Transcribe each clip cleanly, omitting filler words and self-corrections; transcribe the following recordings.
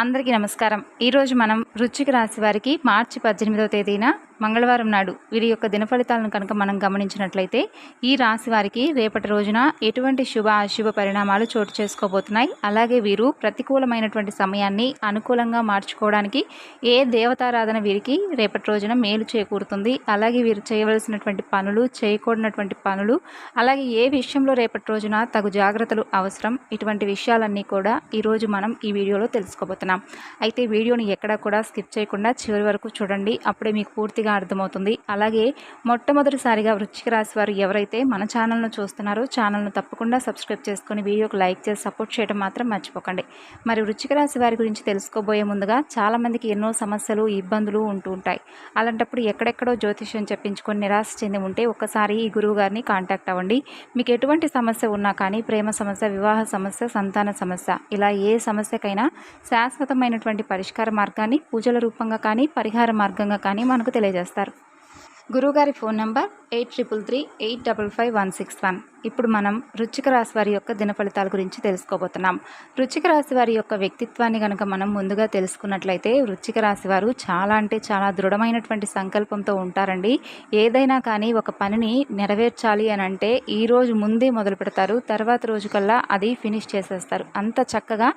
అందరికీ నమస్కారం। ఈరోజు మనం వృశ్చిక రాశి వారికి మార్చి 18వ తేదీన మంగళవారం నాడు వీరి యొక్క దిన ఫలితాలను కనుక మనం గమనించినట్లయితే ఈ రాశి వారికి రేపటి రోజున ఎటువంటి శుభ అశుభ పరిణామాలు చోటు చేసుకోబోతున్నాయి, అలాగే వీరు ప్రతికూలమైనటువంటి సమయాన్ని అనుకూలంగా మార్చుకోవడానికి ఏ దేవతారాధన వీరికి రేపటి రోజున మేలు చేకూరుతుంది, అలాగే వీరు చేయవలసినటువంటి పనులు, చేయకూడనటువంటి పనులు, అలాగే ఏ విషయంలో రేపటి రోజున తగు జాగ్రత్తలు అవసరం, ఇటువంటి విషయాలన్నీ కూడా ఈరోజు మనం ఈ వీడియోలో తెలుసుకోబోతున్నాం। అయితే వీడియోని ఎక్కడా కూడా స్కిప్ చేయకుండా చివరి వరకు చూడండి, అప్పుడే మీకు పూర్తిగా అర్థమవుతుంది। అలాగే మొట్టమొదటిసారిగా వృశ్చిక రాశి వారు ఎవరైతే మన ఛానల్ను చూస్తున్నారో ఛానల్ను తప్పకుండా సబ్స్క్రైబ్ చేసుకొని వీడియోకి లైక్ చేసి సపోర్ట్ చేయడం మాత్రం మర్చిపోకండి। మరి వృశ్చిక రాశి వారి గురించి తెలుసుకోబోయే ముందుగా చాలామందికి ఎన్నో సమస్యలు, ఇబ్బందులు ఉంటూ ఉంటాయి। అలాంటప్పుడు ఎక్కడెక్కడో జ్యోతిష్యం చెప్పించుకొని నిరాశ చెంది ఉంటే ఒక్కసారి ఈ గురువు గారిని కాంటాక్ట్ అవ్వండి। మీకు ఎటువంటి సమస్య ఉన్నా కానీ, ప్రేమ సమస్య, వివాహ సమస్య, సంతాన సమస్య, ఇలా ఏ సమస్యకైనా శాశ్వతమైనటువంటి పరిష్కార మార్గాన్ని పూజల రూపంగా కానీ, పరిహార మార్గంగా కానీ మనకు తెలియజేస్తారు। గురువుగారి ఫోన్ నంబర్ 8338555161। ఇప్పుడు మనం వృశ్చిక రాశి వారి యొక్క దిన ఫలితాల గురించి తెలుసుకోబోతున్నాం। వృశ్చిక రాశి వారి యొక్క వ్యక్తిత్వాన్ని కనుక మనం ముందుగా తెలుసుకున్నట్లయితే వృశ్చిక రాశి వారు చాలా అంటే చాలా దృఢమైనటువంటి సంకల్పంతో ఉంటారండి। ఏదైనా కానీ ఒక పనిని నెరవేర్చాలి అని అంటే ఈ రోజు ముందే మొదలు పెడతారు, తర్వాత రోజు కల్లా అది ఫినిష్ చేసేస్తారు। అంత చక్కగా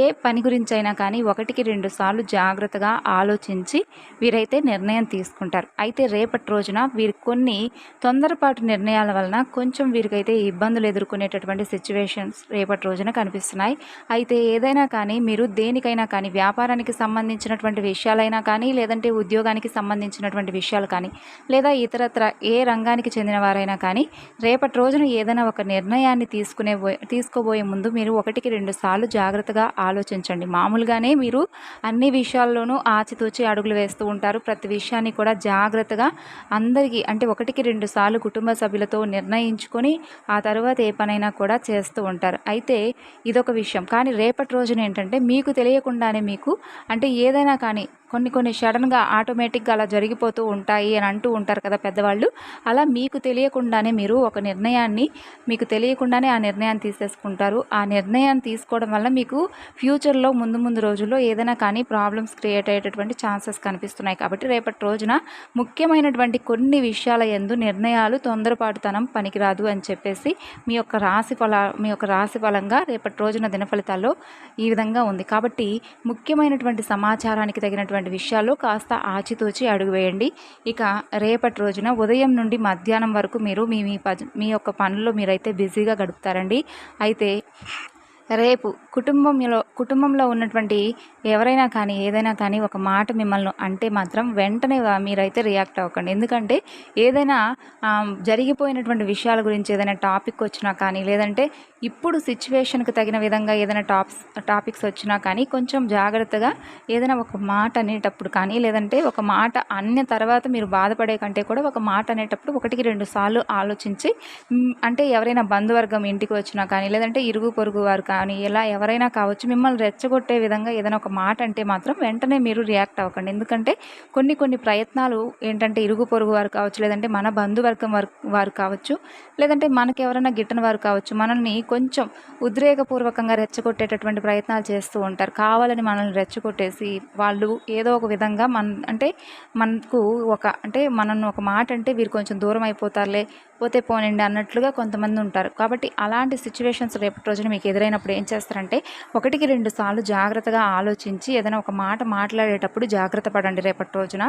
ఏ పని గురించి అయినా కానీ ఒకటికి 2 సార్లు జాగ్రత్తగా ఆలోచించి వీరైతే నిర్ణయం తీసుకుంటారు। అయితే రేపటి రోజున వీరు కొన్ని తొందరపాటు నిర్ణయాల వలన కొంచెం వీరికైతే ఇబ్బందులు ఎదుర్కొనేటటువంటి సిచ్యువేషన్స్ రేపటి రోజున కనిపిస్తున్నాయి। అయితే ఏదైనా కానీ మీరు దేనికైనా కానీ, వ్యాపారానికి సంబంధించినటువంటి విషయాలైనా కానీ, లేదంటే ఉద్యోగానికి సంబంధించినటువంటి విషయాలు కానీ, లేదా ఇతరత్ర ఏ రంగానికి చెందిన వారైనా కానీ రేపటి రోజున ఏదైనా ఒక నిర్ణయాన్ని తీసుకోబోయే ముందు మీరు ఒకటికి 2 సార్లు జాగ్రత్తగా ఆలోచించండి। మామూలుగానే మీరు అన్ని విషయాల్లోనూ ఆచితూచి అడుగులు వేస్తూ ఉంటారు। ప్రతి విషయాన్ని కూడా జాగ్రత్తగా అందరికీ అంటే ఒకటికి 2 సార్లు కుటుంబ సభ్యులతో నిర్ణయించుకొని ఆ తర్వాత ఏ పనైనా కూడా చేస్తూ ఉంటారు। అయితే ఇదొక విషయం। కానీ రేపటి రోజున ఏంటంటే మీకు తెలియకుండానే మీకు అంటే ఏదైనా కానీ కొన్ని సడన్గా ఆటోమేటిక్గా అలా జరిగిపోతూ ఉంటాయి అని అంటూ ఉంటారు కదా పెద్దవాళ్ళు, అలా మీకు తెలియకుండానే మీరు ఒక నిర్ణయాన్ని మీకు తెలియకుండానే ఆ నిర్ణయాన్ని తీసేసుకుంటారు। ఆ నిర్ణయాన్ని తీసుకోవడం వల్ల మీకు ఫ్యూచర్లో ముందు రోజుల్లో ఏదైనా కానీ ప్రాబ్లమ్స్ క్రియేట్ అయ్యేటటువంటి ఛాన్సెస్ కనిపిస్తున్నాయి। కాబట్టి రేపటి రోజున ముఖ్యమైనటువంటి కొన్ని విషయాల యందు నిర్ణయాలు తొందరపాటుతనం పనికిరాదు అని చెప్పేసి మీ యొక్క రాశి ఫలంగా రేపటి రోజున దిన ఫలితాల్లో ఈ విధంగా ఉంది। కాబట్టి ముఖ్యమైనటువంటి సమాచారానికి తగినటువంటి విషయాల్లో కాస్త ఆచితూచి అడుగు వేయండి। ఇక రేపటి రోజున ఉదయం నుండి మధ్యాహ్నం వరకు మీరు మీ యొక్క పనుల్లో మీరైతే బిజీగా గడుపుతారండి। అయితే రేపు కుటుంబంలో ఉన్నటువంటి ఎవరైనా కానీ ఏదైనా కానీ ఒక మాట మిమ్మల్ని అంటే మాత్రం వెంటనే మీరైతే రియాక్ట్ అవ్వకండి। ఎందుకంటే ఏదైనా జరిగిపోయినటువంటి విషయాల గురించి ఏదైనా టాపిక్ వచ్చినా కానీ, లేదంటే ఇప్పుడు సిచ్యువేషన్కి తగిన విధంగా ఏదైనా టాపిక్స్ వచ్చినా కానీ కొంచెం జాగ్రత్తగా ఏదైనా ఒక మాట అనేటప్పుడు కానీ, లేదంటే ఒక మాట అన్న తర్వాత మీరు బాధపడే కంటే కూడా ఒక మాట అనేటప్పుడు ఒకటికి 2 సార్లు ఆలోచించి అంటే ఎవరైనా బంధువర్గం ఇంటికి వచ్చినా కానీ, లేదంటే ఇరుగు పొరుగు వారు కానీ, ఇలా ఎవరైనా కావచ్చు మిమ్మల్ని రెచ్చగొట్టే విధంగా ఏదైనా ఒక మాట అంటే మాత్రం వెంటనే మీరు రియాక్ట్ అవ్వకండి। ఎందుకంటే కొన్ని ప్రయత్నాలు ఏంటంటే ఇరుగు పొరుగు వారు కావచ్చు, లేదంటే మన బంధువర్గం వారు కావచ్చు, లేదంటే మనకి ఎవరైనా గిట్టని వారు కావచ్చు, మనల్ని కొంచెం ఉద్రేకపూర్వకంగా రెచ్చగొట్టేటటువంటి ప్రయత్నాలు చేస్తూ ఉంటారు। కావాలని మనల్ని రెచ్చగొట్టేసి వాళ్ళు ఏదో ఒక విధంగా మనకు మనల్ని ఒక మాట అంటే వీరు కొంచెం దూరం అయిపోతారులే, పోతే పోనండి అన్నట్లుగా కొంతమంది ఉంటారు। కాబట్టి అలాంటి సిచ్యువేషన్స్ రేపటి రోజున మీకు ఎదురైనప్పుడు ఏం చేస్తారంటే ఒకటికి 2 సార్లు జాగ్రత్తగా ఆలోచించి ఏదైనా ఒక మాట మాట్లాడేటప్పుడు జాగ్రత్త పడండి రేపటి రోజున।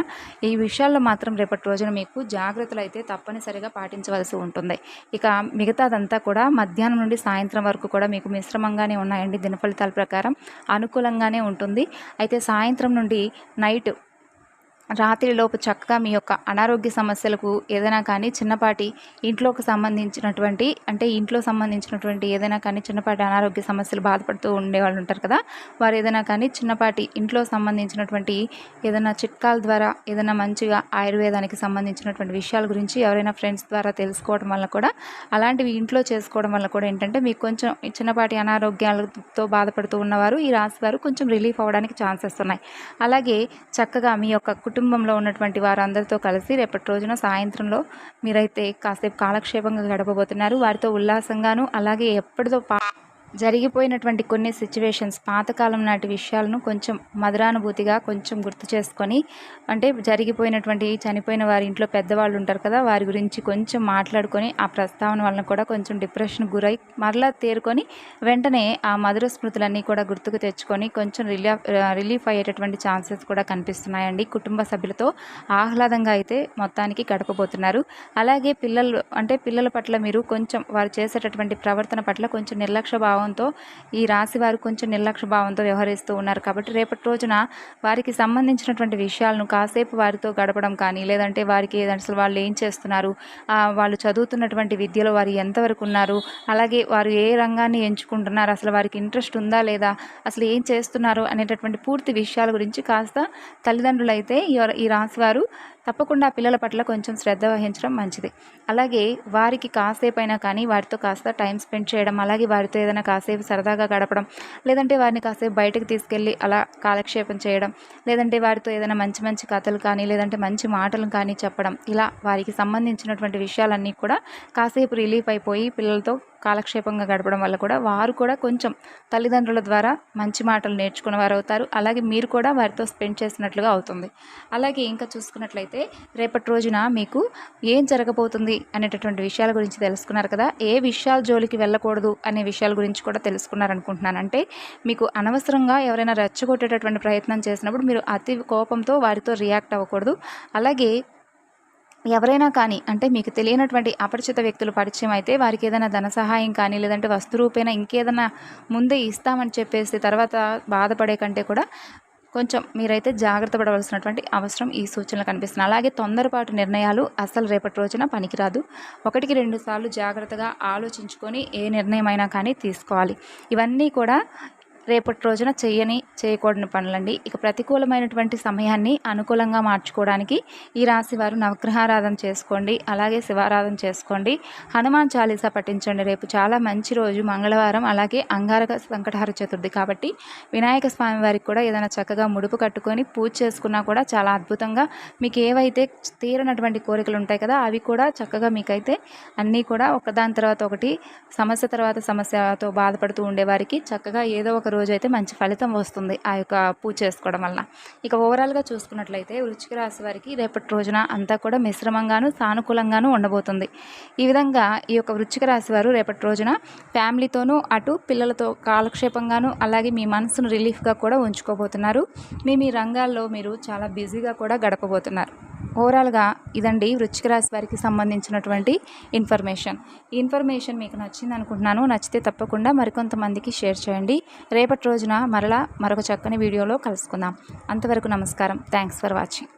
ఈ విషయాల్లో మాత్రం రేపటి రోజున మీకు జాగ్రత్తలు అయితే తప్పనిసరిగా పాటించవలసి ఉంటుంది। ఇక మిగతాదంతా కూడా మధ్యాహ్నం నుండి సాయంత్రం వరకు కూడా మీకు మిశ్రమంగానే ఉన్నాయండి। దిన ఫలితాల ప్రకారం అనుకూలంగానే ఉంటుంది। అయితే సాయంత్రం నుండి నైట్ రాత్రిలోపు చక్కగా మీ యొక్క అనారోగ్య సమస్యలకు ఏదైనా కానీ చిన్నపాటి ఇంట్లో సంబంధించినటువంటి ఏదైనా కానీ చిన్నపాటి అనారోగ్య సమస్యలు బాధపడుతూ ఉండేవాళ్ళు ఉంటారు కదా, వారు ఏదైనా కానీ చిన్నపాటి ఇంట్లో సంబంధించినటువంటి ఏదైనా చిట్కాల ద్వారా ఏదైనా మంచిగా ఆయుర్వేదానికి సంబంధించినటువంటి విషయాల గురించి ఎవరైనా ఫ్రెండ్స్ ద్వారా తెలుసుకోవడం వల్ల కూడా, అలాంటివి ఇంట్లో చేసుకోవడం వల్ల కూడా ఏంటంటే మీకు కొంచెం చిన్నపాటి అనారోగ్యాలతో బాధపడుతూ ఉన్నవారు ఈ రాశి వారు కొంచెం రిలీఫ్ అవ్వడానికి ఛాన్సెస్ ఉన్నాయి। అలాగే చక్కగా మీ యొక్క కుటుంబంలో ఉన్నటువంటి వారందరితో కలిసి రేపటి రోజున సాయంత్రంలో మీరైతే కాసేపు కాలక్షేపంగా గడపబోతున్నారు। వారితో ఉల్లాసంగాను అలాగే జరిగిపోయినటువంటి కొన్ని సిచ్యువేషన్స్ పాతకాలం నాటి విషయాలను కొంచెం మధురానుభూతిగా కొంచెం గుర్తు చేసుకొని, అంటే జరిగిపోయినటువంటి చనిపోయిన వారి ఇంట్లో పెద్దవాళ్ళు ఉంటారు కదా, వారి గురించి కొంచెం మాట్లాడుకొని ఆ ప్రస్తావన వలన కూడా కొంచెం డిప్రెషన్కి గురై మరలా తేరుకొని వెంటనే ఆ మధుర స్మృతులన్నీ కూడా గుర్తుకు తెచ్చుకొని కొంచెం రిలీఫ్ అయ్యేటటువంటి ఛాన్సెస్ కూడా కనిపిస్తున్నాయండి. కుటుంబ సభ్యులతో ఆహ్లాదంగా అయితే మొత్తానికి గడపబోతున్నారు. అలాగే పిల్లల పట్ల మీరు కొంచెం వారు చేసేటటువంటి ప్రవర్తన పట్ల కొంచెం నిర్లక్ష్య భావంతో ఈ రాశి వారు కొంచెం నిర్లక్ష్య భావంతో వ్యవహరిస్తూ ఉన్నారు. కాబట్టి రేపటి రోజున వారికి సంబంధించినటువంటి విషయాలను కాసేపు వారితో గడపడం కానీ, లేదంటే వారికి అసలు వాళ్ళు ఏం చేస్తున్నారు, వాళ్ళు చదువుతున్నటువంటి విద్యలో వారు ఎంతవరకు ఉన్నారు, అలాగే వారు ఏ రంగాన్ని ఎంచుకుంటున్నారు, అసలు వారికి ఇంట్రెస్ట్ ఉందా లేదా, అసలు ఏం చేస్తున్నారు అనేటటువంటి పూర్తి విషయాల గురించి కాస్త తల్లిదండ్రులైతే ఈ రాశివారు తప్పకుండా పిల్లల పట్ల కొంచెం శ్రద్ధ వహించడం మంచిది. అలాగే వారికి కాసేపైనా కానీ వారితో కాస్త టైం స్పెండ్ చేయడం, అలాగే వారితో ఏదైనా కాసేపు సరదాగా గడపడం, లేదంటే వారిని కాసేపు బయటకు తీసుకెళ్ళి అలా కాలక్షేపం చేయడం, లేదంటే వారితో ఏదైనా మంచి మంచి కథలు కానీ, లేదంటే మంచి మాటలు కానీ చెప్పడం, ఇలా వారికి సంబంధించినటువంటి విషయాలన్నీ కూడా కాసేపు రిలీఫ్ అయిపోయి పిల్లలతో కాలక్షేపంగా గడపడం వల్ల కూడా వారు కూడా కొంచెం తల్లిదండ్రుల ద్వారా మంచి మాటలు నేర్చుకునే వారు అవుతారు. అలాగే మీరు కూడా వారితో స్పెండ్ చేసినట్లుగా అవుతుంది. అలాగే ఇంకా చూసుకున్నట్లయితే రేపటి రోజున మీకు ఏం జరగబోతుంది అనేటటువంటి విషయాల గురించి తెలుసుకున్నారు కదా, ఏ విషయాల జోలికి వెళ్ళకూడదు అనే విషయాల గురించి కూడా తెలుసుకున్నారనుకుంటున్నాను. అంటే మీకు అనవసరంగా ఎవరైనా రెచ్చగొట్టేటటువంటి ప్రయత్నం చేసినప్పుడు మీరు అతి కోపంతో వారితో రియాక్ట్ అవ్వకూడదు. అలాగే ఎవరైనా కానీ, అంటే మీకు తెలియనటువంటి అపరిచిత వ్యక్తులు పరిచయం అయితే వారికి ఏదైనా ధన సహాయం కానీ, లేదంటే వస్తు రూపేణ ఇంకేదైనా ముందే ఇస్తామని చెప్పేసి తర్వాత బాధపడే కంటే కూడా కొంచెం మీరైతే జాగ్రత్త పడవలసినటువంటి అవసరం ఈ సూచనలు కనిపిస్తున్నాయి. అలాగే తొందరపాటు నిర్ణయాలు అసలు రేపటి రోజున పనికిరాదు. 1-2 సార్లు జాగ్రత్తగా ఆలోచించుకొని ఏ నిర్ణయమైనా కానీ తీసుకోవాలి. ఇవన్నీ కూడా రేపటి రోజున చేయకూడని పనులండి. ఇక ప్రతికూలమైనటువంటి సమయాన్ని అనుకూలంగా మార్చుకోవడానికి ఈ రాశి వారు నవగ్రహారాధన చేసుకోండి, అలాగే శివారాధన చేసుకోండి, హనుమాన్ చాలీసా పఠించండి. రేపు చాలా మంచి రోజు, మంగళవారం, అలాగే అంగారక సంకటహర చతుర్థి కాబట్టి వినాయక స్వామి వారికి కూడా ఏదైనా చక్కగా ముడుపు కట్టుకొని పూజ చేసుకున్నా కూడా చాలా అద్భుతంగా మీకు ఏవైతే తీరనటువంటి కోరికలు ఉంటాయి కదా, అవి కూడా చక్కగా మీకైతే అన్నీ కూడా ఒకదాని తర్వాత ఒకటి సమస్య తర్వాత సమస్యతో బాధపడుతూ ఉండేవారికి చక్కగా ఏదో ఒక రోజు అయితే మంచి ఫలితం వస్తుంది ఆ యొక్క పూజ చేసుకోవడం వల్ల. ఇక ఓవరాల్గా చూసుకున్నట్లయితే వృశ్చిక రాశి వారికి రేపటి రోజున అంతా కూడా మిశ్రమంగాను సానుకూలంగాను ఉండబోతుంది. ఈ విధంగా ఈ యొక్క వృశ్చిక రాశి వారు రేపటి రోజున ఫ్యామిలీతోనూ అటు పిల్లలతో కాలక్షేపంగాను, అలాగే మీ మనసును రిలీఫ్గా కూడా ఉంచుకోబోతున్నారు. మీ రంగాల్లో మీరు చాలా బిజీగా కూడా గడపబోతున్నారు. ఓవరాల్గా ఇదండి వృశ్చిక రాశి వారికి సంబంధించినటువంటి ఇన్ఫర్మేషన్. ఈ ఇన్ఫర్మేషన్ మీకు నచ్చింది అనుకుంటున్నాను. నచ్చితే తప్పకుండా మరికొంతమందికి షేర్ చేయండి. రేపటి రోజున మరొక చక్కని వీడియోలో కలుసుకుందాం. అంతవరకు నమస్కారం. Thanks for watching.